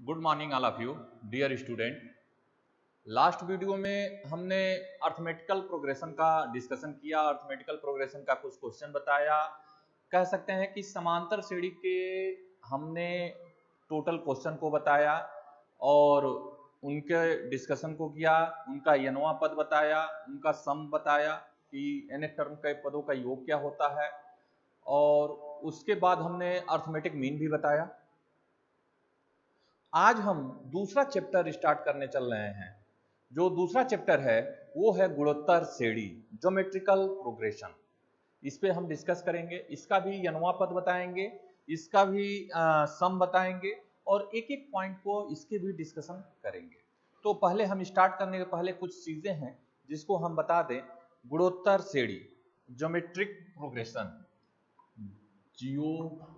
Good morning all of you dear student. Last video में हमने arithmetical progression का discussion किया। अर्थमेटिकल प्रोग्रेशन का कुछ क्वेश्चन बताया। कह सकते हैं कि समांतर श्रेणी के हमने टोटल क्वेश्चन को बताया और उनके डिस्कशन को किया। उनका यनवा पद बताया, उनका सम बताया कि nth टर्म के पदों का योग क्या होता है, और उसके बाद हमने अर्थमेटिक मीन भी बताया। आज हम दूसरा चैप्टर स्टार्ट करने चल रहे हैं। जो दूसरा चैप्टर है वो है गुणोत्तर श्रेणी, ज्योमेट्रिकल प्रोग्रेशन। इस पे हम डिस्कस करेंगे। इसका भी यनवा पद बताएंगे, इसका भी सम बताएंगे और एक एक पॉइंट को इसके भी डिस्कशन करेंगे। तो पहले हम स्टार्ट करने के पहले कुछ चीजें हैं जिसको हम बता दें। गुणोत्तर श्रेणी, ज्योमेट्रिक प्रोग्रेशन, जियोमेट्रिक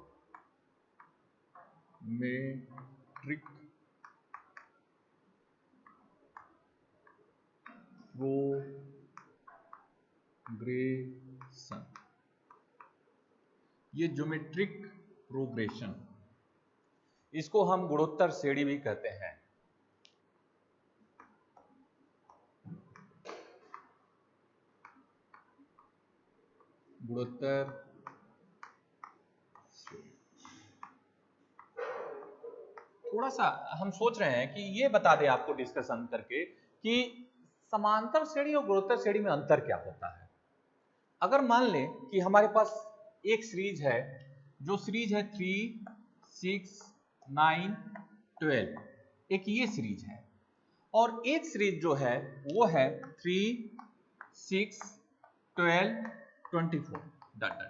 प्रोग्रेशन, ये ज्योमेट्रिक प्रोग्रेशन, इसको हम गुणोत्तर श्रेणी भी कहते हैं। गुणोत्तर थोड़ा सा हम सोच रहे हैं कि ये बता दें आपको डिस्कशन करके कि समांतर श्रेणी और गुणोत्तर श्रेणी में अंतर क्या होता है। अगर मान लें कि हमारे पास एक सीरीज है, जो सीरीज है 3, 6, 9, 12, एक ये सीरीज है, और एक सीरीज जो है वो है 3, 6, 12, 24 डट डट डट।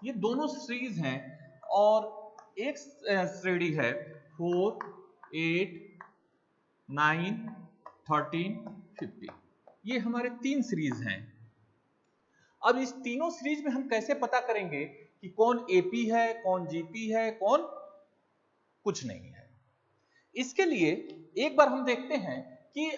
ये दोनों सीरीज हैं। और एक श्रेणी है 4, 8, 9, 13, 15। ये हमारे तीन सीरीज हैं। अब इस तीनों सीरीज में हम कैसे पता करेंगे कि कौन एपी है, कौन जीपी है, कौन कुछ नहीं है। इसके लिए एक बार हम देखते हैं कि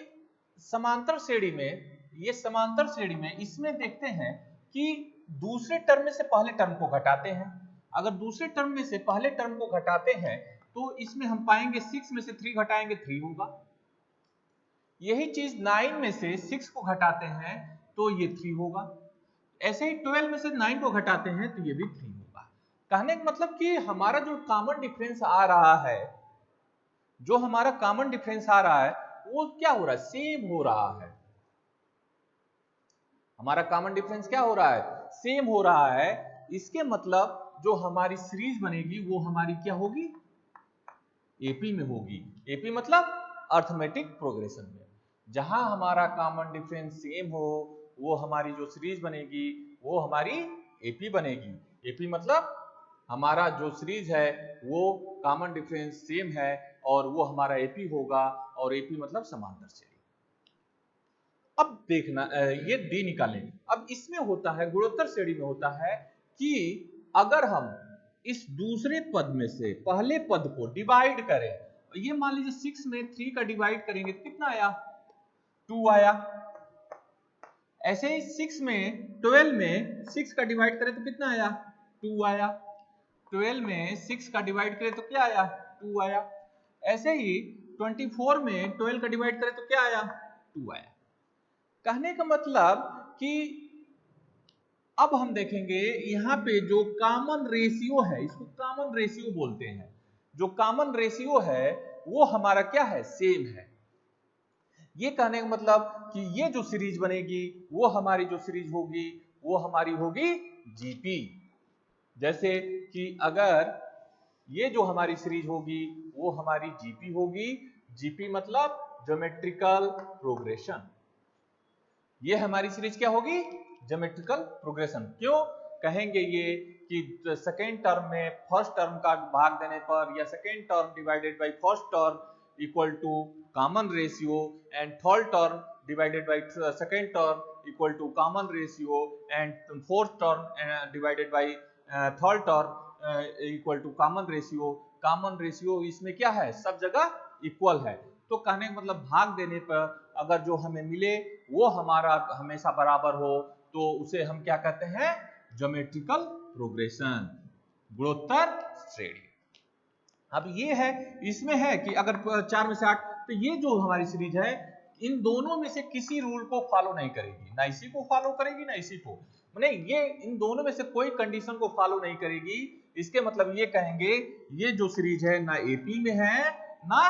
समांतर श्रेणी में, ये समांतर श्रेणी में इसमें देखते हैं कि दूसरे टर्म में से पहले टर्म को घटाते हैं। अगर दूसरे टर्म में से पहले टर्म को घटाते हैं तो इसमें हम पाएंगे 6 में से 3 घटाएंगे 3 होगा। यही चीज 9 में से 6 को घटाते हैं तो ये 3 होगा। ऐसे ही 12 में से 9 को घटाते हैं तो ये भी 3 होगा। कहने का मतलब कि हमारा जो कॉमन डिफरेंस आ रहा है, जो हमारा कॉमन डिफरेंस आ रहा है वो क्या हो रहा है, सेम हो रहा है। हमारा कॉमन डिफरेंस क्या हो रहा है, सेम हो रहा है। इसके मतलब जो हमारी सीरीज बनेगी वो हमारी क्या होगी, एपी में होगी। एपी मतलब अर्थमेटिक प्रोग्रेशन में। जहां हमारा कॉमन डिफरेंस सेम हो वो हमारी जो सीरीज बनेगी वो हमारी एपी बनेगी। एपी मतलब हमारा जो सीरीज है वो कॉमन डिफरेंस सेम है और वो हमारा एपी होगा, और एपी मतलब समांतर श्रेणी। अब देखना, ये डी निकालें। अब इसमें होता है, गुणोत्तर श्रेणी में होता है कि अगर हम इस दूसरे पद में से पहले पद को डिवाइड करें, ये मान लीजिए 6 में 3 का डिवाइड करेंगे तो कितना आया, 2 आया। ऐसे ही 6 में 12 में 6 का डिवाइड करें तो कितना आया, 2 आया। 12 में 6 का डिवाइड करें तो क्या आया, 2 आया। ऐसे ही 24 में 12 का डिवाइड करें तो क्या आया, 2 आया। कहने का मतलब कि अब हम देखेंगे यहाँ पे जो कॉमन रेशियो है, इसको कॉमन रेशियो बोलते हैं। जो कॉमन रेशियो है वो हमारा क्या है, सेम है। ये कहने का मतलब कि ये जो सीरीज बनेगी वो हमारी जो सीरीज होगी वो हमारी होगी जीपी। जैसे कि अगर ये जो हमारी सीरीज होगी वो हमारी जीपी होगी। जीपी मतलब ज्योमेट्रिकल प्रोग्रेशन। ये हमारी सीरीज क्या होगी, ज्योमेट्रिकल प्रोग्रेशन। क्यों कहेंगे ये कि सेकेंड टर्म में फर्स्ट टर्म का भाग देने पर, या second term divided by first term equal to common ratio, and third term divided by second term equal to common ratio, and fourth term divided by third term equal to common ratio. Common ratio इसमें क्या है, सब जगह equal है। तो कहने का मतलब भाग देने पर अगर जो हमें मिले वो हमारा हमेशा बराबर हो तो उसे हम क्या कहते हैं, ज्योमेट्रिकल प्रोग्रेशन, गुणोत्तर श्रेणी। अब ये है, इसमें है कि अगर 4 में से 8, तो ये जो हमारी सीरीज है इन दोनों में से किसी रूल को फॉलो नहीं करेगी, ना इसी को फॉलो करेगी ना इसी को, माने ये इन दोनों में से कोई कंडीशन को फॉलो नहीं करेगी। इसके मतलब ये कहेंगे ये जो सीरीज है ना एपी में है ना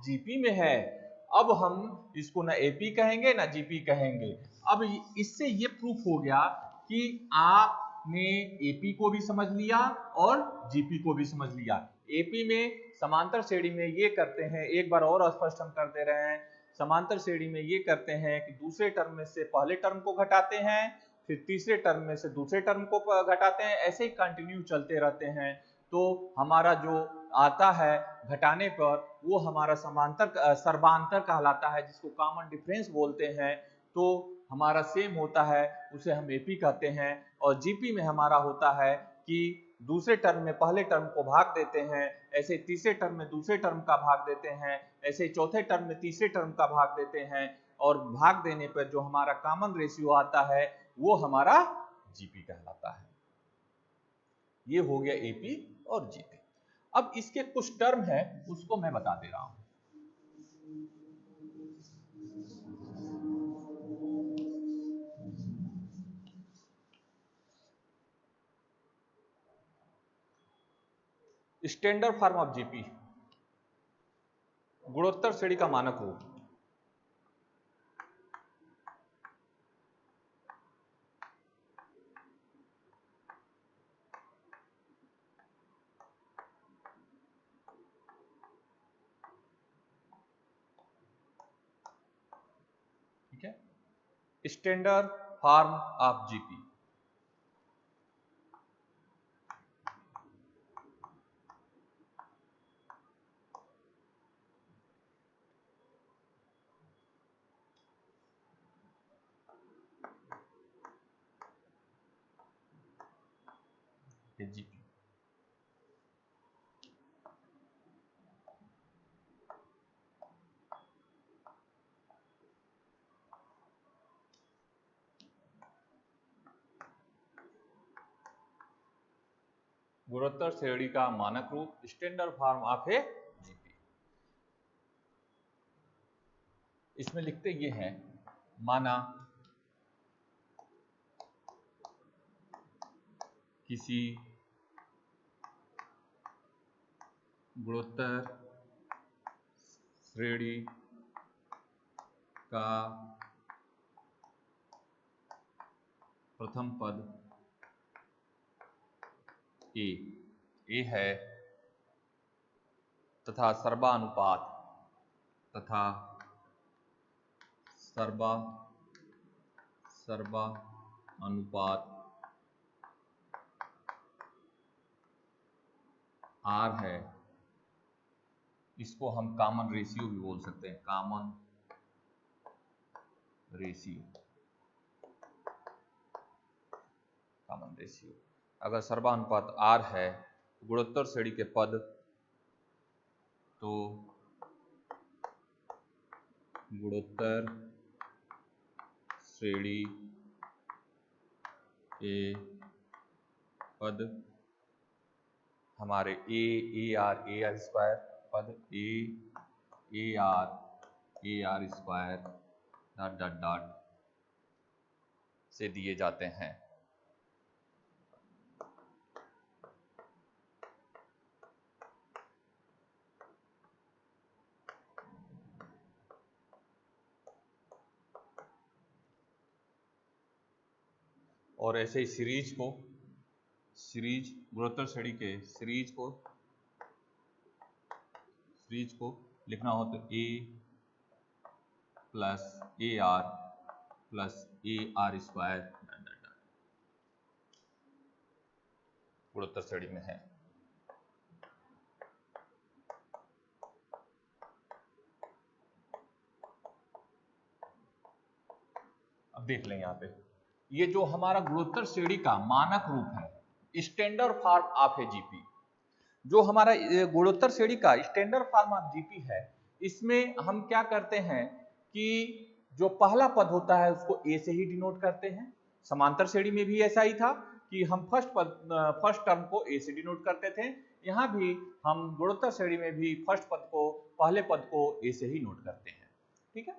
जीपी में है। अब हम इसको ना एपी कहेंगे ना जीपी कहेंगे। अब इससे ये प्रूफ हो गया कि आपने एपी को भी समझ लिया और जीपी को भी समझ लिया। एपी में समांतर श्रेणी में ये करते हैं, एक बार और स्पष्ट हम कर दे रहे हैं, समांतर श्रेणी में ये करते हैं कि दूसरे टर्म में से पहले टर्म को घटाते हैं, फिर तीसरे टर्म में से दूसरे टर्म को घटाते हैं, ऐसे ही कंटिन्यू चलते रहते हैं। तो हमारा जो आता है घटाने पर वो हमारा समांतर सर्वांतर कहलाता है, जिसको कॉमन डिफरेंस बोलते हैं। तो हमारा सेम होता है, उसे हम एपी कहते हैं। और जीपी में हमारा होता है कि दूसरे टर्म में पहले टर्म को भाग देते हैं, ऐसे तीसरे टर्म में दूसरे टर्म का भाग देते हैं, ऐसे चौथे टर्म में तीसरे टर्म का भाग देते हैं, और भाग देने पर जो हमारा कॉमन रेशियो आता है वो हमारा जीपी कहलाता है। ये हो गया एपी और जीपी। अब इसके कुछ टर्म है उसको मैं बता दे रहा हूं। स्टैंडर्ड फॉर्म ऑफ जीपी, गुणोत्तर श्रेणी का मानक रूप। ठीक है, standard form of GP. GP गुणोत्तर श्रेणी का मानक रूप, standard form of A GP. इसमें लिखते ये हैं, माना किसी गुणोत्तर श्रेणी का प्रथम पद ए है तथा सर्वानुपात आर है। इसको हम कॉमन रेशियो भी बोल सकते हैं, कॉमन रेशियो। अगर सर्वानुपात आर है गुणोत्तर श्रेणी के पद, तो गुणोत्तर श्रेणी के पद हमारे ए आर स्क्वायर पद, ए आर स्क्वायर डॉट से दिए जाते हैं। और ऐसे ही सीरीज गुणोत्तर श्रेणी के सीरीज को लिखना हो तो ए प्लस ए आर स्क्वायर गुणोत्तर श्रेणी में है। अब देख लें यहाँ पे, ये जो हमारा गुणोत्तर श्रेणी का मानक रूप है, standard form of A GP, जो हमारा गुणोत्तर श्रेणी का स्टैंडर्ड फॉर्म ऑफ जीपी है, इसमें हम क्या करते हैं कि जो पहला पद होता है उसको ए से ही डिनोट करते हैं। समांतर श्रेणी में भी ऐसा ही था कि हम फर्स्ट टर्म को ए से डिनोट करते थे। यहाँ भी हम गुणोत्तर श्रेणी में भी फर्स्ट पद को, पहले पद को ए से ही नोट करते हैं। ठीक है,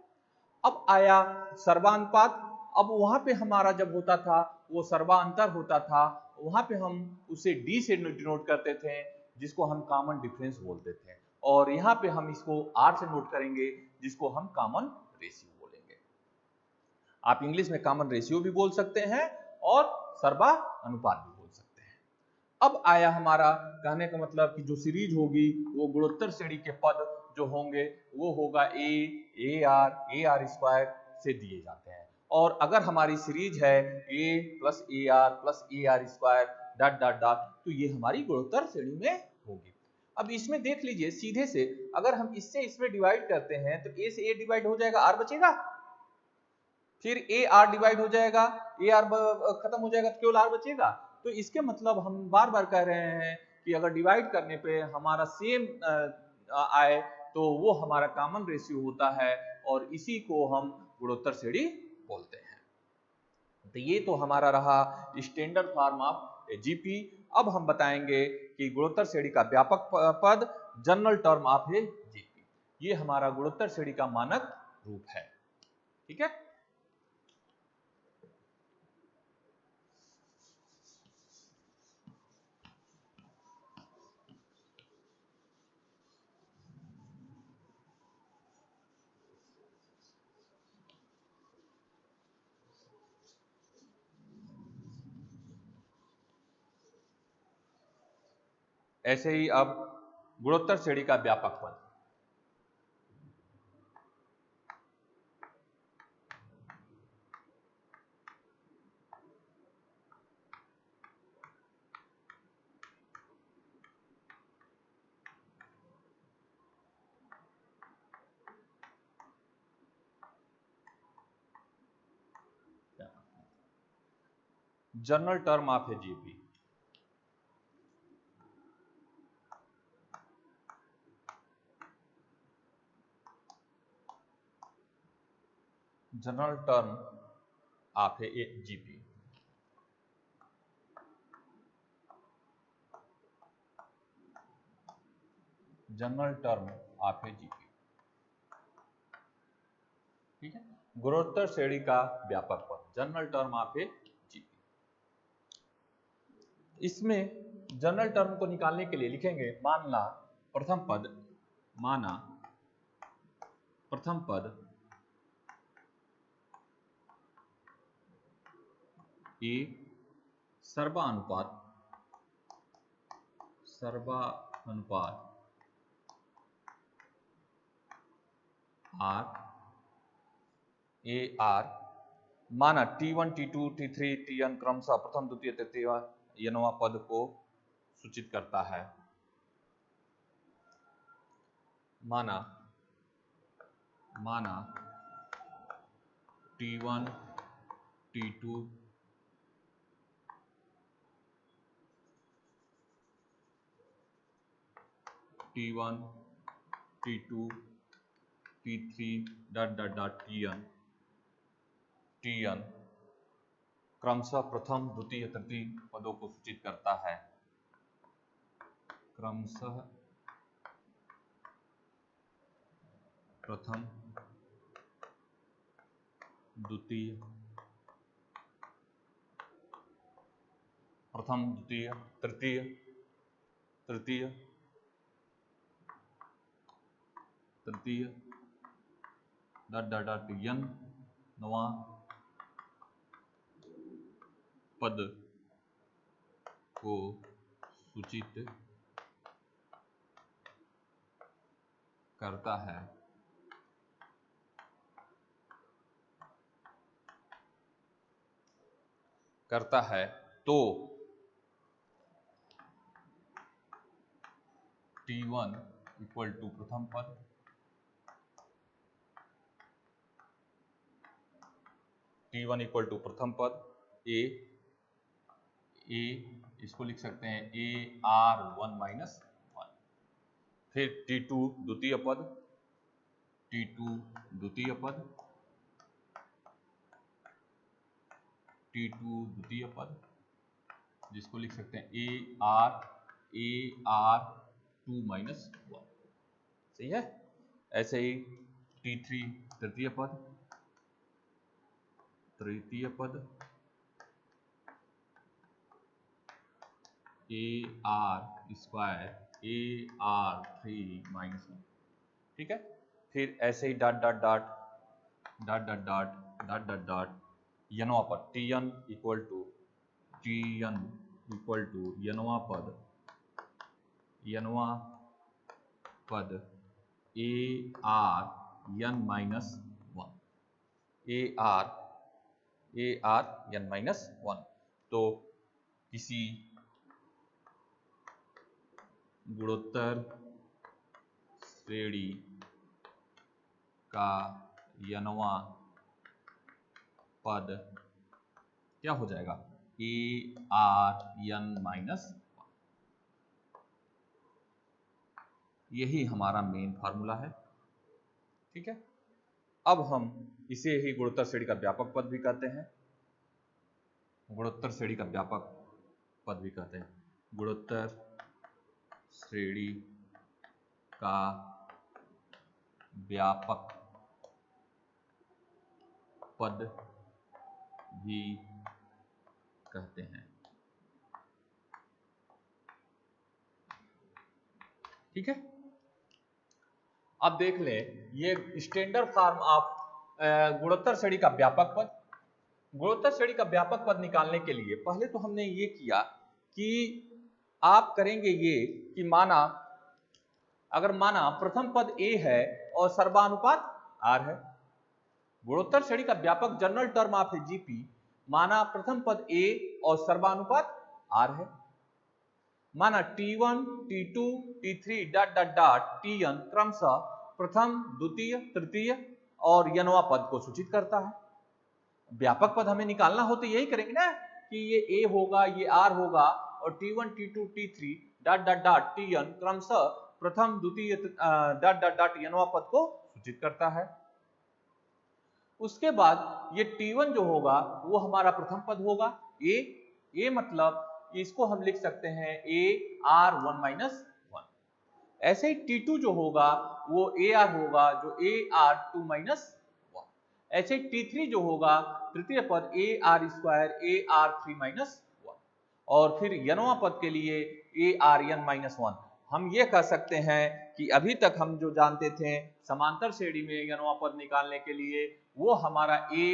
अब आया सर्वानुपात। अब वहां पे हमारा जब होता था वो सर्वांतर होता था, वहां पे हम उसे डी से डिनोट करते थे, जिसको हम कॉमन डिफरेंस बोलते थे, और यहाँ पे हम इसको आर से नोट करेंगे, जिसको हम कॉमन रेशियो बोलेंगे। आप इंग्लिश में कॉमन रेशियो भी बोल सकते हैं और सर्वानुपात भी बोल सकते हैं। अब आया हमारा कहने का मतलब कि जो सीरीज होगी वो गुणोत्तर श्रेणी के पद जो होंगे वो होगा ए आर स्क्वायर से दिए जाते हैं, और अगर हमारी सीरीज है A plus A R square dot dot dot, तो ये हमारी गुणोत्तर श्रेणी में होगी। अब इसमें देख लीजिए सीधे से, अगर हम इससे इसमें डिवाइड करते हैं तो ए से ए डिवाइड हो जाएगा, आर बचेगा, फिर ए आर डिवाइड हो जाएगा, ए आर खत्म हो जाएगा, तो केवल आर बचेगा। तो इसके मतलब हम बार बार कह रहे हैं कि अगर डिवाइड करने पे हमारा सेम आए तो वो हमारा कॉमन रेशियो होता है, और इसी को हम गुणोत्तर श्रेणी बोलते हैं। तो ये तो हमारा रहा स्टैंडर्ड फॉर्म ऑफ जीपी। अब हम बताएंगे कि गुणोत्तर श्रेणी का व्यापक पद, general term of A GP, ये हमारा गुणोत्तर श्रेणी का मानक रूप है। ठीक है, ऐसे ही अब गुणोत्तर श्रेणी का व्यापक पद, general term of A GP, general term of A GP, general term of A GP. ठीक है, गुणोत्तर श्रेणी का व्यापक पद, general term of A GP. इसमें जनरल टर्म को निकालने के लिए लिखेंगे, माना प्रथम पद ए सर्वानुपात आर ए आर, माना T1 T2 T3 Tn क्रमशः प्रथम द्वितीय तृतीय नवा पद को सूचित करता है। माना T1 T2 T1 T2 T3 dot dot dot Tn क्रमशः प्रथम द्वितीय तृतीय पदों को सूचित करता है। क्रमशः प्रथम द्वितीय तृतीय डॉट डॉट डॉट n नवा पद को सूचित करता है तो T1 इक्वल टू प्रथम पद, T1 इक्वल टू प्रथम पद ए इसको लिख सकते हैं AR1 माइनस 1, फिर T2 द्वितीय पद जिसको लिख सकते हैं AR AR2 माइनस 1, सही है। ऐसे ही T3 तृतीय पद, AR स्क्वायर AR3 माइनस 1, ठीक है। फिर ऐसे ही dot dot dot dot dot dot dot dot dot यनवा पद Tn इक्वल टू यनवा पद ARn माइनस 1, ARn माइनस 1। तो किसी गुणोत्तर श्रेणी का यनवा पद क्या हो जाएगा, ARn माइनस 1। यही हमारा मेन फार्मूला है, ठीक है। अब हम इसे ही गुणोत्तर श्रेणी का व्यापक पद भी कहते हैं, गुणोत्तर श्रेणी का व्यापक पद भी कहते हैं, गुणोत्तर श्रेणी का व्यापक पद भी कहते हैं, ठीक है। अब देख लें ये स्टैंडर्ड फॉर्म ऑफ गुणोत्तर श्रेणी का व्यापक पद। गुणोत्तर श्रेणी का व्यापक पद निकालने के लिए पहले तो हमने ये किया कि आप करेंगे ये कि अगर माना प्रथम पद A है और सर्वानुपात R है, गुणोत्तर श्रेणी का व्यापक जनरल टर्म ऑफ GP माना प्रथम पद A और सर्वानुपात R है, माना T1 T2 T3 dot dot dot Tn क्रमशः प्रथम द्वितीय तृतीय और यनवा पद को सूचित करता है। व्यापक पद हमें निकालना हो तो यही करेंगे ना कि ये A होगा, ये R होगा और T1 T2 T3 dot dot dot Tn क्रमशः प्रथम द्वितीय डॉट डॉट डॉट यनवा पद को सूचित करता है। उसके बाद ये T1 जो होगा वो हमारा प्रथम पद होगा A मतलब इसको हम लिख सकते हैं AR1 माइनस 1। ऐसे ही T2 जो होगा वो AR होगा जो AR2 माइनस 1। ऐसे ही T3 जो होगा तृतीय पद AR स्क्वायर AR3 माइनस 1। और फिर यनवा पद के लिए ARn माइनस 1। हम ये कह सकते हैं कि अभी तक हम जो जानते थे समांतर श्रेणी में यनवा पद निकालने के लिए वो हमारा A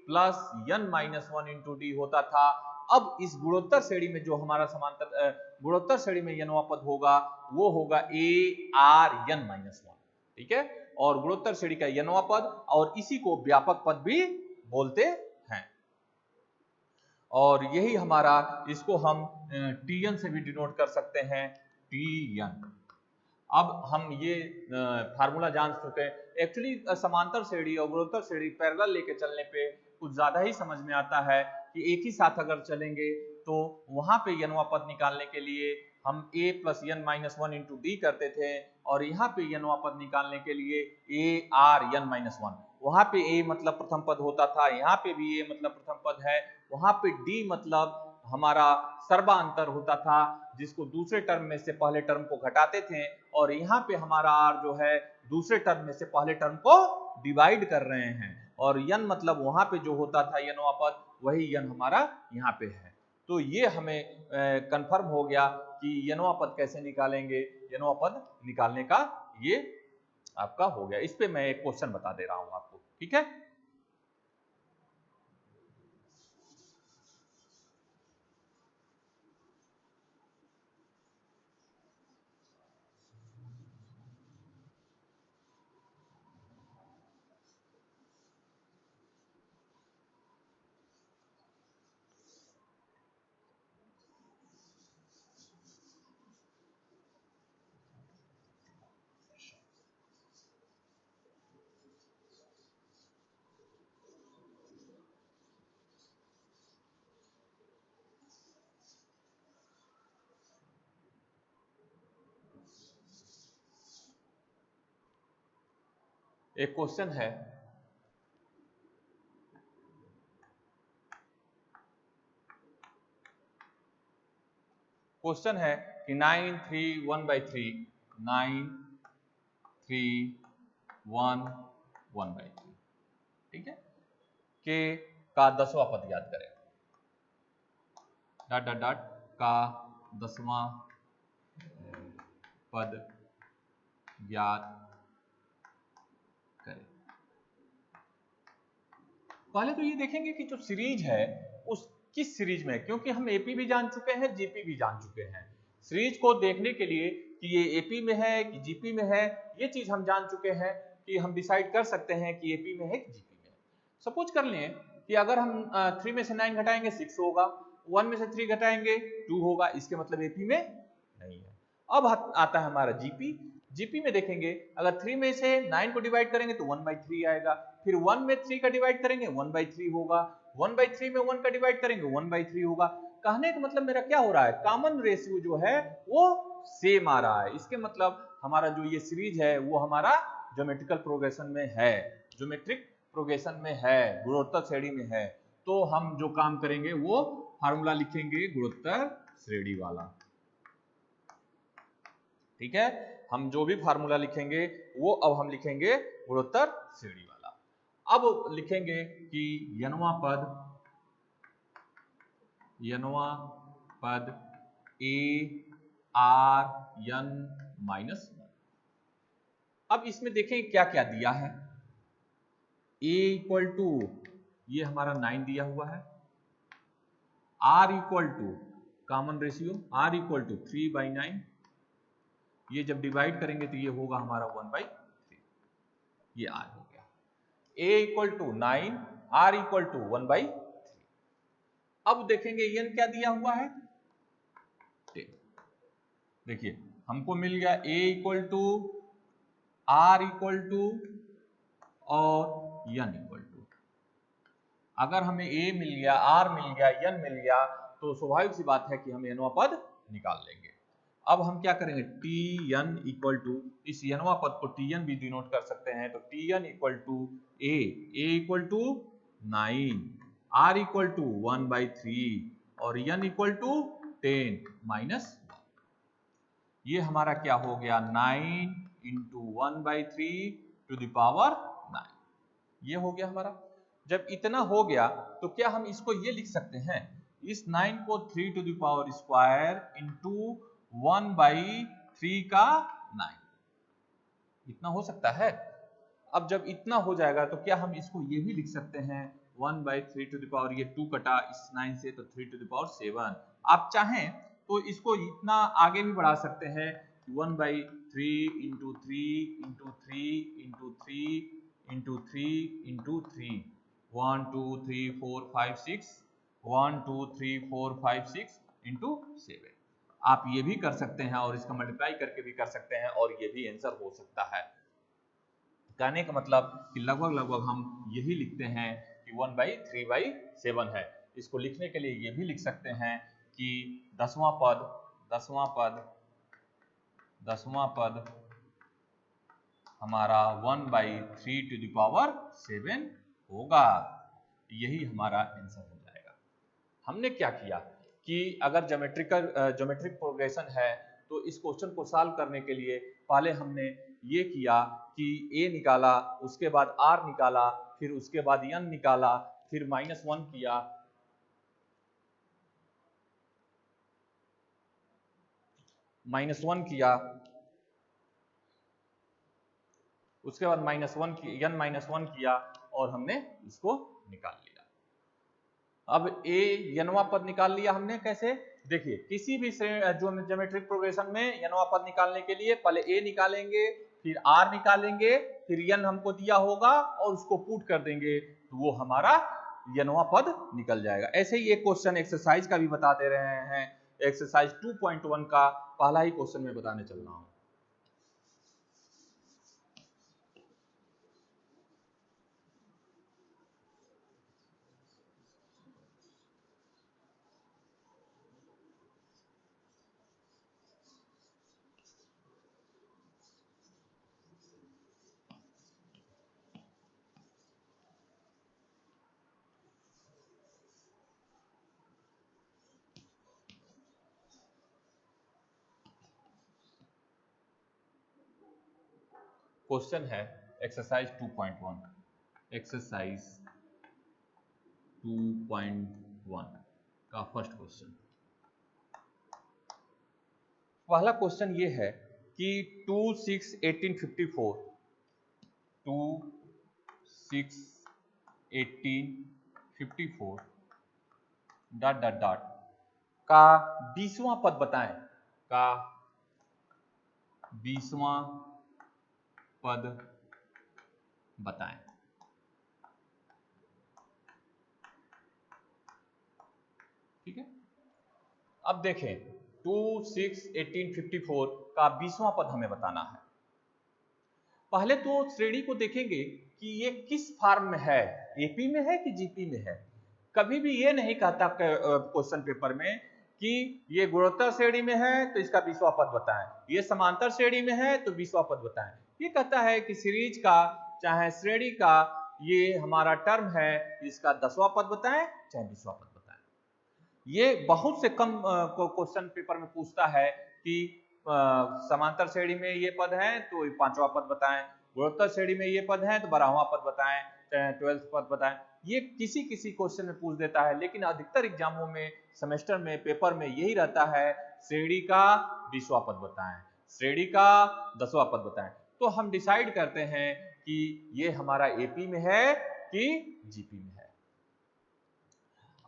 plus n minus 1 into D होता था। अब इस गुणोत्तर श्रेणी में जो हमारा समांतर गुणोत्तर श्रेणी में यनवा पद होगा वो होगा ARn माइनस 1, ठीक है। और गुणोत्तर श्रेणी का यनवा पद और इसी को व्यापक पद भी बोलते हैं। और यही हमारा, इसको हम Tn से भी डिनोट कर सकते हैं, Tn। अब हम ये फार्मूला जान चुके हैं। एक्चुअली समांतर श्रेणी और गुणोत्तर श्रेणी पैरेलल लेके चलने पे कुछ ज्यादा ही समझ में आता है कि एक ही साथ अगर चलेंगे तो वहां पे यनवा पद निकालने के लिए हम A plus n minus 1 into D करते थे और यहाँ पे यनवा पद निकालने के लिए ARn माइनस 1। वहां पे A मतलब प्रथम पद होता था, यहाँ पे भी A मतलब प्रथम पद है, वहां पे D मतलब हमारा सर्वांतर होता था जिसको दूसरे टर्म में से पहले टर्म को घटाते थे, और यहाँ पे हमारा R जो है दूसरे टर्म में से पहले टर्म को डिवाइड कर रहे हैं, और n मतलब वहां पे जो होता था यनवा पद वही n हमारा यहाँ पे है। तो ये हमें कंफर्म हो गया कि यनवा पद कैसे निकालेंगे, यनवा पद निकालने का ये आपका हो गया। इस पे मैं एक क्वेश्चन बता दे रहा हूं आपको, ठीक है। एक क्वेश्चन है, क्वेश्चन है कि 9 3 1/3 9 3 1 1/3, ठीक है, के का 10वां पद याद करें, डॉट डॉट डॉट का 10वां पद याद करें। पहले तो ये देखेंगे कि जो सीरीज है उस किस सीरीज में, क्योंकि हम एपी भी जान चुके हैं, जीपी भी जान चुके हैं। सीरीज को देखने के लिए कि ये एपी में है कि जीपी में है, ये चीज हम जान चुके हैं कि हम डिसाइड कर सकते हैं कि एपी में है कि जीपी में है। सपोज कर लें कि अगर हम 3 में से 9 घटाएंगे 6 होगा, 1 में से 3 घटाएंगे 2 होगा, इसके मतलब एपी में नहीं है। अब आता है हमारा जीपी। जीपी में देखेंगे अगर 3 में से 9 को डिवाइड करेंगे तो 1/3 आएगा, फिर 1 में 3 का डिवाइड करेंगे 1/3 होगा, 1/3 में 1 का डिवाइड करेंगे 1/3 होगा। कहने का मतलब मेरा क्या हो रहा है, कॉमन रेशियो जो है वो सेम आ रहा है। इसके मतलब हमारा जो ये सीरीज है वो हमारा ज्योमेट्रिकल प्रोग्रेशन में है, ज्योमेट्रिक प्रोग्रेशन में है, गुणोत्तर श्रेणी में है। तो हम जो काम करेंगे वो फार्मूला लिखेंगे गुणोत्तर श्रेणी वाला, ठीक है। हम जो भी फार्मूला लिखेंगे वो अब हम लिखेंगे गुणोत्तर श्रेणी वाला। अब लिखेंगे कि यनवा पद ए आर यन माइनस 1। अब इसमें देखें क्या क्या दिया है। ए इक्वल टू ये हमारा 9 दिया हुआ है, r equal to common ratio r equal to 3/9, ये जब डिवाइड करेंगे तो ये होगा हमारा 1/3, ये आर हो गया। a equal to 9, r equal to 1/3। अब देखेंगे n क्या दिया हुआ है 10। देखिए हमको मिल गया a equal to r equal to और n इक्वल टू। अगर हमें a मिल गया, r मिल गया, n मिल गया तो स्वाभाविक सी बात है कि हम nवां पद निकाल लेंगे। अब हम क्या करेंगे, Tn इक्वल टू, इस nवां पद को Tn भी डिनोट कर सकते हैं, तो Tn equal to a equal to 9, r equal to 1/3 और n इक्वल टू 10 माइनस 1। ये हमारा क्या हो गया 9 इंटू 1/3 टू द पावर 9, ये हो गया हमारा। जब इतना हो गया तो क्या हम इसको ये लिख सकते हैं, इस 9 को 3 to the power square into 1/3 का 9, इतना हो सकता है। अब जब इतना हो जाएगा तो क्या हम इसको ये भी लिख सकते हैं 1/3 टू द पावर, ये 2 कटा इस 9 से तो 3 टू द पावर 7। आप चाहें तो इसको इतना आगे भी बढ़ा सकते हैं 1/3 into 3 into 3 into 3 into 3 into 3, 1 2 3 4 5 6, 1 2 3 4 5 6 into 7। आप ये भी कर सकते हैं और इसका मल्टीप्लाई करके भी कर सकते हैं और ये भी आंसर हो सकता है। कहने का मतलब कि लगभग लगभग हम यही लिखते हैं कि 1/3/7 है। इसको लिखने के लिए ये भी लिख सकते हैं कि दसवां पद हमारा 1/3 टू द पावर 7 होगा। यही हमारा आंसर हो जाएगा। हमने क्या किया कि अगर ज्योमेट्रिक प्रोग्रेशन है तो इस क्वेश्चन को सॉल्व करने के लिए पहले हमने ये किया कि a निकाला, उसके बाद r निकाला, फिर उसके बाद n निकाला, फिर -1 किया, -1 किया, उसके बाद n-1 किया और हमने इसको निकाल लिया। अब a यनवा पद निकाल लिया हमने, कैसे देखिए, किसी भी ज्योमेट्रिक प्रोग्रेशन में यनवा पद निकालने के लिए पहले a निकालेंगे, फिर r निकालेंगे, फिर n हमको दिया होगा और उसको पुट कर देंगे तो वो हमारा यनवा पद निकल जाएगा। ऐसे ही एक क्वेश्चन एक्सरसाइज का भी बता दे रहे हैं, एक्सरसाइज 2.1 का पहला ही क्वेश्चन मैं बताने चल रहा हूं। क्वेश्चन है एक्सरसाइज 2.1, एक्सरसाइज 2.1 का फर्स्ट क्वेश्चन। पहला क्वेश्चन ये है कि 2/6/1854 2/6/1854 डॉट डॉट डॉट का 20वां पद बताएं, का 20वां पद बताएं। ठीक है, अब देखें 2/6/1854 का 20वां पद हमें बताना है। पहले तो श्रेणी को देखेंगे कि ये किस फॉर्म में है, एपी में है कि जीपी में है। कभी भी ये नहीं कहता क्वेश्चन पेपर में कि ये गुणोत्तर श्रेणी में है तो इसका 20वां पद बताएं, ये समांतर श्रेणी में है तो 20वां पद बताएं। ये कहता है कि सीरीज का चाहे श्रेणी का ये हमारा टर्म है, इसका 10वां पद बताएं चाहे 20वां पद बताएं। ये बहुत से कम क्वेश्चन पेपर में पूछता है कि समांतर श्रेणी में ये पद है तो 5वां पद बताएं, गुणोत्तर श्रेणी में ये पद है तो 12वां पद बताएं, 12th पद बताएं। ये किसी किसी क्वेश्चन में पूछ देता है, लेकिन अधिकतर एग्जामों में, सेमेस्टर में, पेपर में यही रहता है श्रेणी का 20वां पद बताएं, श्रेणी का 10वां पद बताएं। तो हम डिसाइड करते हैं कि ये हमारा एपी में है कि जीपी में है।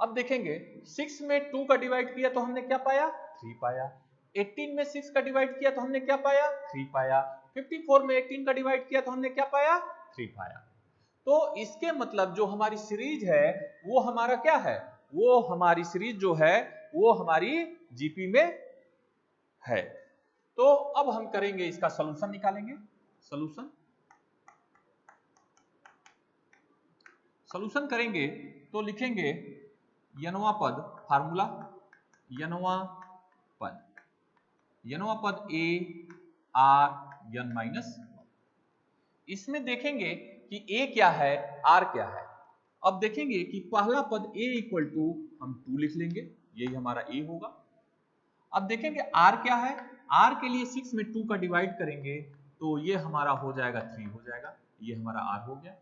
अब देखेंगे 6 में 2 का डिवाइड किया तो हमने क्या पाया, 3 पाया। 18 में 6 का डिवाइड किया तो हमने क्या पाया, 3 पाया। 54 में 18 का डिवाइड किया तो हमने क्या पाया, 3 पाया। तो इसके मतलब जो हमारी सीरीज है वो हमारा क्या है, वो हमारी सीरीज जो है वो हमारी जीपी में है। तो अब हम करेंगे इसका सॉल्यूशन निकालेंगे। सॉल्यूशन करेंगे तो लिखेंगे यनवा पद, फार्मूला यनवा पद ए आर यन माइनस। इसमें देखेंगे कि ए क्या है, आर क्या है। अब देखेंगे कि पहला पद ए इक्वल टू हम 2 लिख लेंगे, यही हमारा ए होगा। अब देखेंगे आर क्या है, आर के लिए 6 में 2 का डिवाइड करेंगे तो ये हमारा हो जाएगा 3 हो जाएगा, ये हमारा आर हो गया।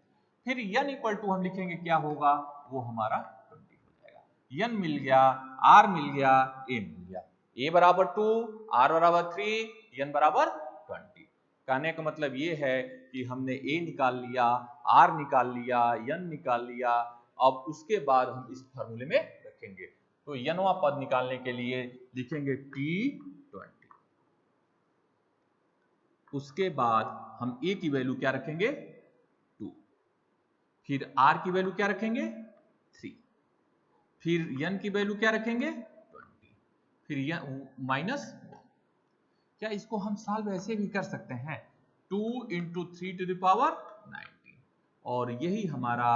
फिर यन इक्वल टू हम लिखेंगे क्या होगा, वो हमारा 20 हो जाएगा। यन मिल गया, आर मिल गया, ए मिल गया। ए बराबर 2, आर बराबर 3, यन बराबर 20। कहने का मतलब ये है कि हमने ए निकाल लिया, आर निकाल लिया, यन निकाल लिया। अब उसके बाद हम इस फार्मूले में रखेंगे। तो यनवा पद निकालने के लिए लिखेंगे T20। उसके बाद हम ए की वैल्यू क्या रखेंगे, 2। फिर आर की वैल्यू क्या रखेंगे, 3। फिर यन की वैल्यू क्या रखेंगे, 20। फिर माइनस 1। क्या इसको हम सॉल्व ऐसे भी कर सकते हैं, 2 × 3 to the power 19, और यही हमारा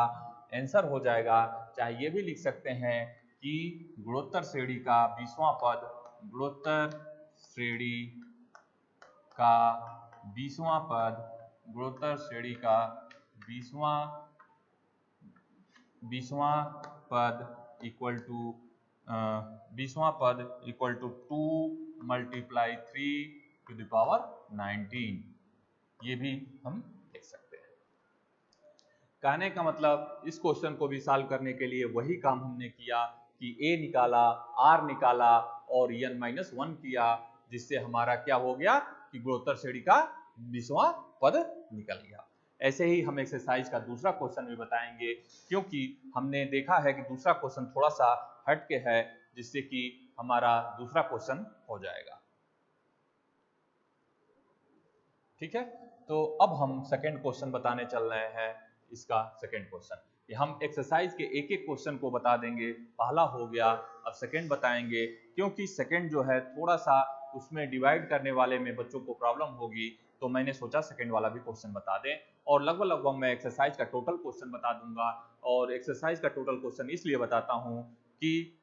आंसर हो जाएगा। चाहे ये भी लिख सकते हैं कि गुणोत्तर श्रेणी का 20वां पद, गुणोत्तर श्रेणी का 20वां पद, गुणोत्तर श्रेणी का 20वां पद इक्वल टू 20वां पद equal to 2 × 3 to the power 19। ये भी हम लिख सकते हैं। कहने का मतलब इस क्वेश्चन को भी सॉल्व करने के लिए वही काम हमने किया कि ए निकाला, आर निकाला और n - 1 किया, जिससे हमारा क्या हो गया कि गुणोत्तर श्रेणी का 20वां पद निकल गया। ऐसे ही हम एक्सरसाइज का दूसरा क्वेश्चन भी बताएंगे, क्योंकि हमने देखा है कि दूसरा क्वेश्चन थोड़ा सा हट के है, जिससे कि हमारा दूसरा क्वेश्चन हो जाएगा। ठीक है, तो अब हम सेकंड क्वेश्चन बताने चल रहे हैं। इसका सेकंड क्वेश्चन हम एक्सरसाइज के एक एक क्वेश्चन को बता देंगे। पहला हो गया, अब सेकंड बताएंगे, क्योंकि सेकंड जो है थोड़ा सा उसमें डिवाइड करने वाले में बच्चों को प्रॉब्लम होगी, तो मैंने सोचा सेकंड वाला भी क्वेश्चन बता दें। और लगभग मैं एक्सरसाइज का टोटल क्वेश्चन बता दूंगा। और एक्सरसाइज का टोटल क्वेश्चन इसलिए बताता हूँ कि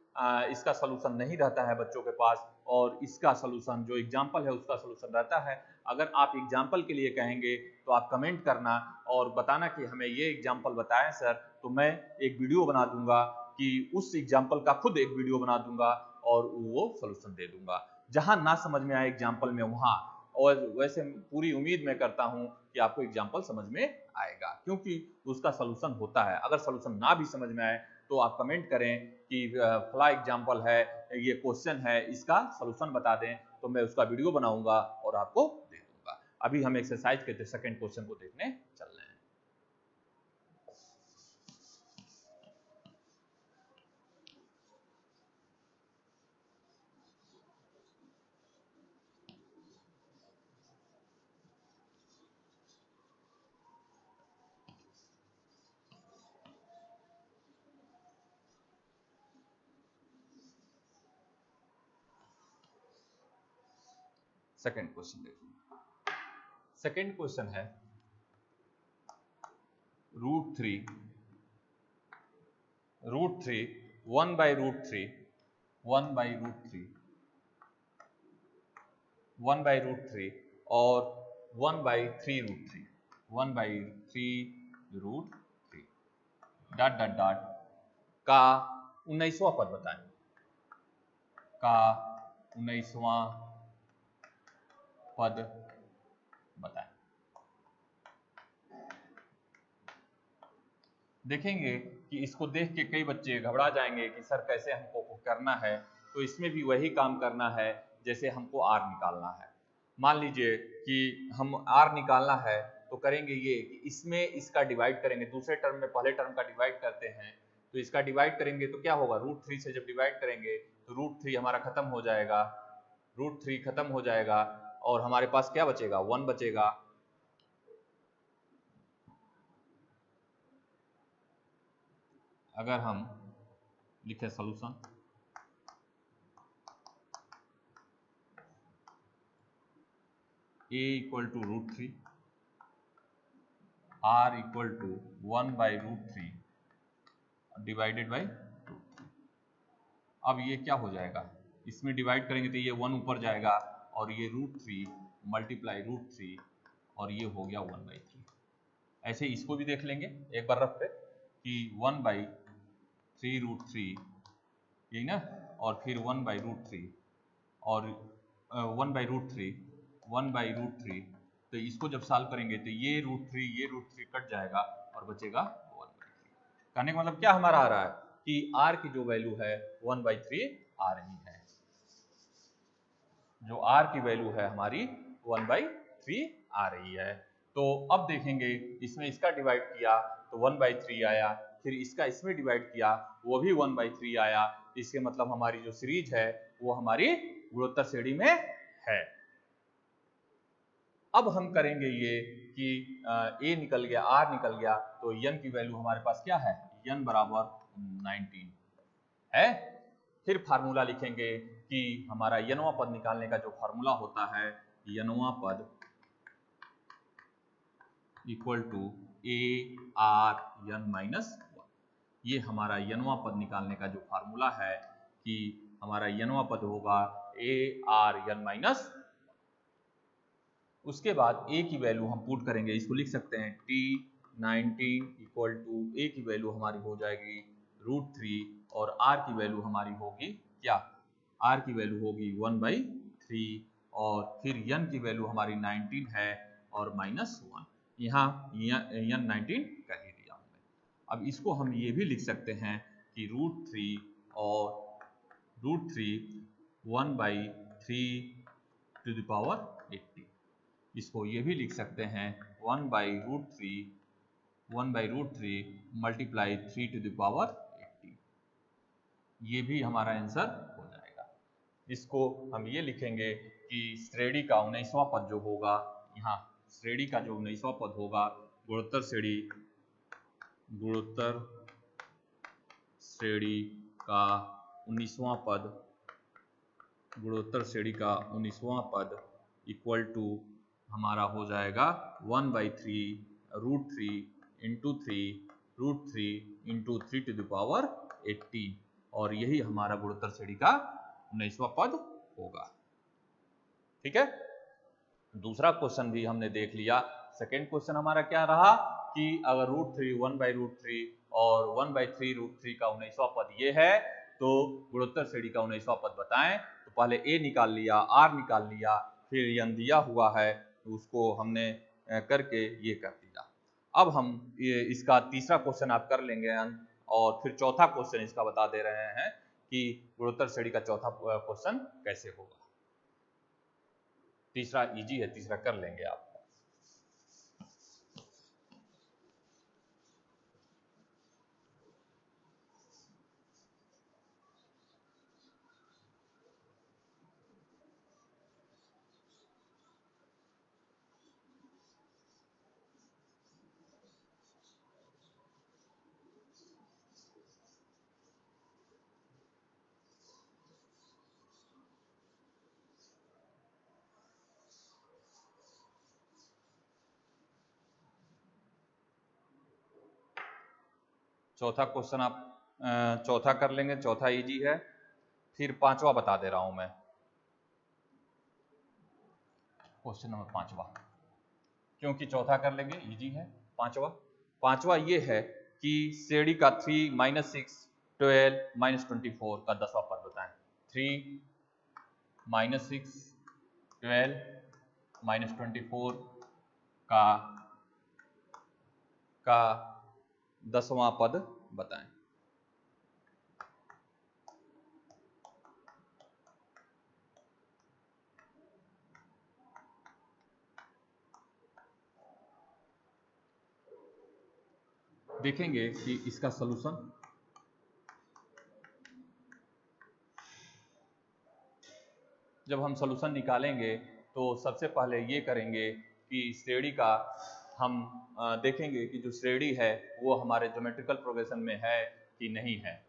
इसका सोल्यूशन नहीं रहता है बच्चों के पास, और इसका सोल्यूशन जो एग्जाम्पल है उसका सोल्यूशन रहता है। अगर आप एग्जाम्पल के लिए कहेंगे तो आप कमेंट करना और बताना कि हमें ये एग्जाम्पल बताएं सर, तो मैं एक वीडियो बना दूंगा कि उस एग्जाम्पल का खुद एक वीडियो बना दूंगा और वो सोल्यूशन दे दूंगा। जहां ना समझ में आए एग्जाम्पल में, वहां और वैसे पूरी उम्मीद मैं करता हूं कि आपको एग्जाम्पल समझ में आएगा, क्योंकि उसका सोल्यूशन होता है। अगर सोल्यूशन ना भी समझ में आए तो आप कमेंट करें कि फला एग्जाम्पल है, ये क्वेश्चन है, इसका सोल्यूशन बता दें, तो मैं उसका वीडियो बनाऊंगा और आपको दे दूंगा। अभी हम एक्सरसाइज के सेकंड क्वेश्चन को देखने चल रहे हैं। सेकंड क्वेश्चन देखिए। सेकंड क्वेश्चन है √3 1 by √3 1 by √3 1 by √3 और 1 by 3√3 1 by 3√3 dot dot dot का 19वां पद बताएं, का 19वां पद बताएं। देखेंगे कि इसको देख के कई बच्चे घबरा जाएंगे कि सर कैसे हमको करना है, तो इसमें भी वही काम करना है जैसे हमको आर निकालना है। मान लीजिए कि हम आर निकालना है तो करेंगे ये कि इसमें इसका डिवाइड करेंगे, दूसरे टर्म में पहले टर्म का डिवाइड करते हैं, तो इसका डिवाइड करेंगे तो क्या होगा, √3 से जब डिवाइड करेंगे तो √3 हमारा खत्म हो जाएगा, √3 खत्म हो जाएगा और हमारे पास क्या बचेगा, 1 बचेगा। अगर हम लिखे solution a equal to √3 r equal to 1 by √3 divided by 2। अब ये क्या हो जाएगा, इसमें डिवाइड करेंगे तो ये 1 ऊपर जाएगा और ये √3 मल्टीप्लाई √3 और ये हो गया 1/3। ऐसे इसको भी देख लेंगे एक बार रफ पे कि 1/3√3 यही ना, और फिर 1/√3 और 1/√3 तो इसको जब सॉल्व करेंगे तो ये √3 कट जाएगा और बचेगा 1/3। कहने का मतलब क्या हमारा आ रहा है कि r की जो वैल्यू है 1/3 आ रही है, जो r की वैल्यू है हमारी 1/3 आ रही है। तो अब देखेंगे इसमें इसका डिवाइड किया तो 1/3 आया, फिर इसका इसमें डिवाइड किया वो भी 1/3 आया, इसके मतलब हमारी जो सीरीज है वो हमारी गुणोत्तर श्रेणी में है। अब हम करेंगे ये कि a निकल गया, r निकल गया, तो n की वैल्यू हमारे पास क्या है, n बराबर 19 है। फिर फार्मूला लिखेंगे कि हमारा n वां पद निकालने का जो फार्मूला होता है, n वां पद इक्वल टू ARn-1। ये हमारा n वां पद निकालने का जो फार्मूला है कि हमारा n वां पद होगा ARn-। उसके बाद a की वैल्यू हम पुट करेंगे, इसको लिख सकते हैं T19 इक्वल टू a की वैल्यू हमारी हो जाएगी √3 और r की वैल्यू हमारी होगी क्या, r की वैल्यू होगी 1/3 और फिर n की वैल्यू हमारी 19 है और -1, यहाँ n 19 कर ही दिया हमने। अब इसको हम ये भी लिख सकते हैं कि √3 और √3 1/3 टू द पावर 80, इसको ये भी लिख सकते हैं 1/√3 मल्टीप्लाई 3 टू द पावर 80, ये भी हमारा आंसर हो जाएगा। इसको हम ये लिखेंगे कि श्रेणी का 19वां पद जो होगा, यहाँ श्रेणी का जो 19वां पद होगा, गुणोत्तर श्रेणी का 19वां पद, गुणोत्तर श्रेणी का 19वां पद इक्वल टू हमारा हो जाएगा 1/3 √3 into 3 into 3 to the power 80 और यही हमारा गुणोत्तर श्रेणी का 19वां पद होगा। ठीक है, दूसरा क्वेश्चन भी हमने देख लिया। सेकेंड क्वेश्चन हमारा क्या रहा कि अगर √3 1/√3 और 1/3√3 का 19वां पद ये है तो गुणोत्तर श्रेणी का 19वां पद बताएं। तो पहले a निकाल लिया, r निकाल लिया, फिर यन दिया हुआ है तो उसको हमने करके ये कर दिया। अब हम इसका तीसरा क्वेश्चन आप कर लेंगे और फिर चौथा क्वेश्चन इसका बता दे रहे हैं कि गुणोत्तर श्रेणी का चौथा क्वेश्चन कैसे होगा। तीसरा इजी है, तीसरा कर लेंगे आप। चौथा क्वेश्चन आप चौथा कर लेंगे, चौथा इजी है। फिर पांचवा बता दे रहा हूं मैं, क्वेश्चन नंबर पांचवा, क्योंकि चौथा कर लेंगे इजी है। पांचवा ये है कि श्रेणी का 3 - 6 12 - 24 का 10वां पद बताएं। 3 - 6 12 - 24 का 10वां पद बताएं। देखेंगे कि इसका सलूशन जब हम सलूशन निकालेंगे तो सबसे पहले ये करेंगे कि श्रेणी का हम देखेंगे कि जो श्रेणी है वो हमारे ज्योमेट्रिकल प्रोग्रेशन में है कि नहीं है।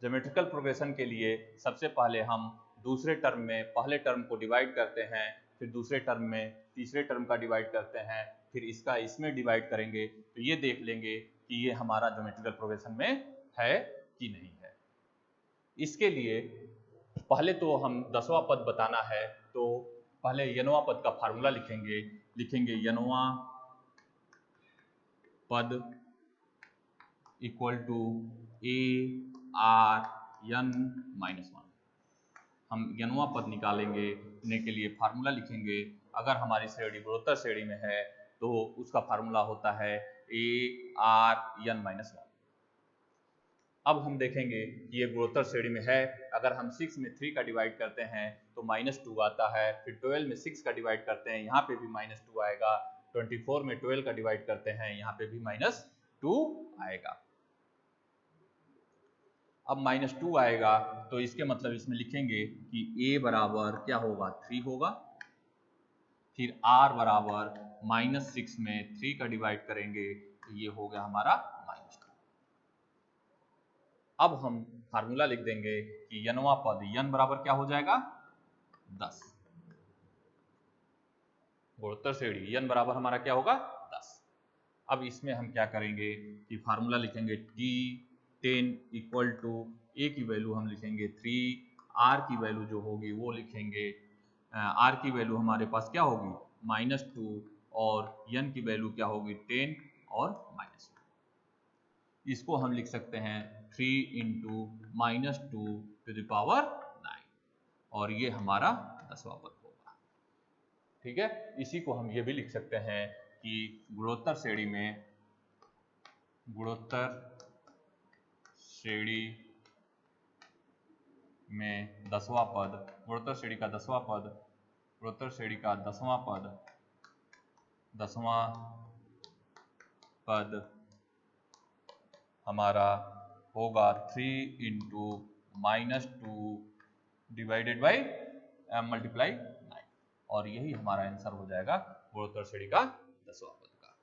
ज्योमेट्रिकल प्रोग्रेशन के लिए सबसे पहले हम दूसरे टर्म में पहले टर्म को डिवाइड करते हैं, फिर दूसरे टर्म में तीसरे टर्म का डिवाइड करते हैं, फिर इसका इसमें डिवाइड करेंगे तो ये देख लेंगे कि ये हमारा ज्योमेट्रिकल प्रोग्रेशन में है कि नहीं है। इसके लिए पहले तो हम 10वां पद बताना है तो पहले यनवा पद का फार्मूला लिखेंगे यनवा पद equal to a r n minus 1। हम यनवा पद निकालेंगे के लिए फार्मूला लिखेंगे। अगर हमारी श्रेणी गुणोत्तर श्रेणी में है तो उसका फार्मूला होता है ए आर यन माइनस 1। अब हम देखेंगे कि ये गुणोत्तर श्रेणी में है। अगर हम 6 में 3 का डिवाइड करते हैं तो -2 आता है, फिर 12 में 6 का डिवाइड करते हैं, यहाँ पे भी -2 आएगा, 24 में 12 का डिवाइड करते हैं, यहाँ पे भी -2 आएगा। अब -2 आएगा तो इसके मतलब इसमें लिखेंगे कि a बराबर क्या होगा 3 होगा, फिर r बराबर -6 में 3 का डिवाइड करेंगे तो ये हो गया हमारा -2। अब हम फार्मूला लिख देंगे कि यनवा पद यन बराबर क्या हो जाएगा 10। गुणोत्तर श्रेणी यन बराबर हमारा क्या होगा 10। अब इसमें हम क्या करेंगे कि फार्मूला लिखेंगे T10 इक्वल टू ए की वैल्यू हम लिखेंगे 3, आर की वैल्यू जो होगी वो लिखेंगे, आर की वैल्यू हमारे पास क्या होगी -2 और यन की वैल्यू क्या होगी 10 और -2। इसको हम लिख सकते हैं 3 × -2⁹ और ये हमारा 10वां पद होगा। ठीक है, इसी को हम ये भी लिख सकते हैं कि गुणोत्तर श्रेणी में गुणोत्तर श्रेणी में 10वां पद, गुणोत्तर श्रेणी का 10वां पद, गुणोत्तर श्रेणी का 10वां पद हमारा होगा 3 × -2 मल्टीप्लाई 9 और यही हमारा आंसर हो जाएगा गुणोत्तर श्रेणी का 10वां पद का।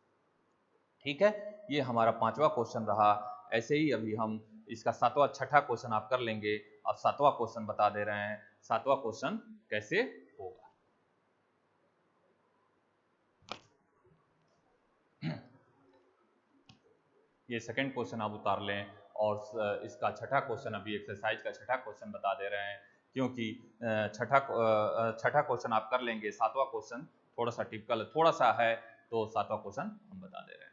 ठीक है, ये हमारा 5वां क्वेश्चन रहा। ऐसे ही अभी हम इसका 7वां 6ठा क्वेश्चन आप कर लेंगे। अब 7वां क्वेश्चन बता दे रहे हैं 7वां क्वेश्चन कैसे होगा। ये सेकंड क्वेश्चन आप उतार लें और इसका 6ठा क्वेश्चन अभी एक्सरसाइज का 6ठा क्वेश्चन बता दे रहे हैं, क्योंकि 6ठा क्वेश्चन आप कर लेंगे। 7वां क्वेश्चन थोड़ा सा टिपिकल थोड़ा सा है तो 7वां क्वेश्चन हम बता दे रहे हैं।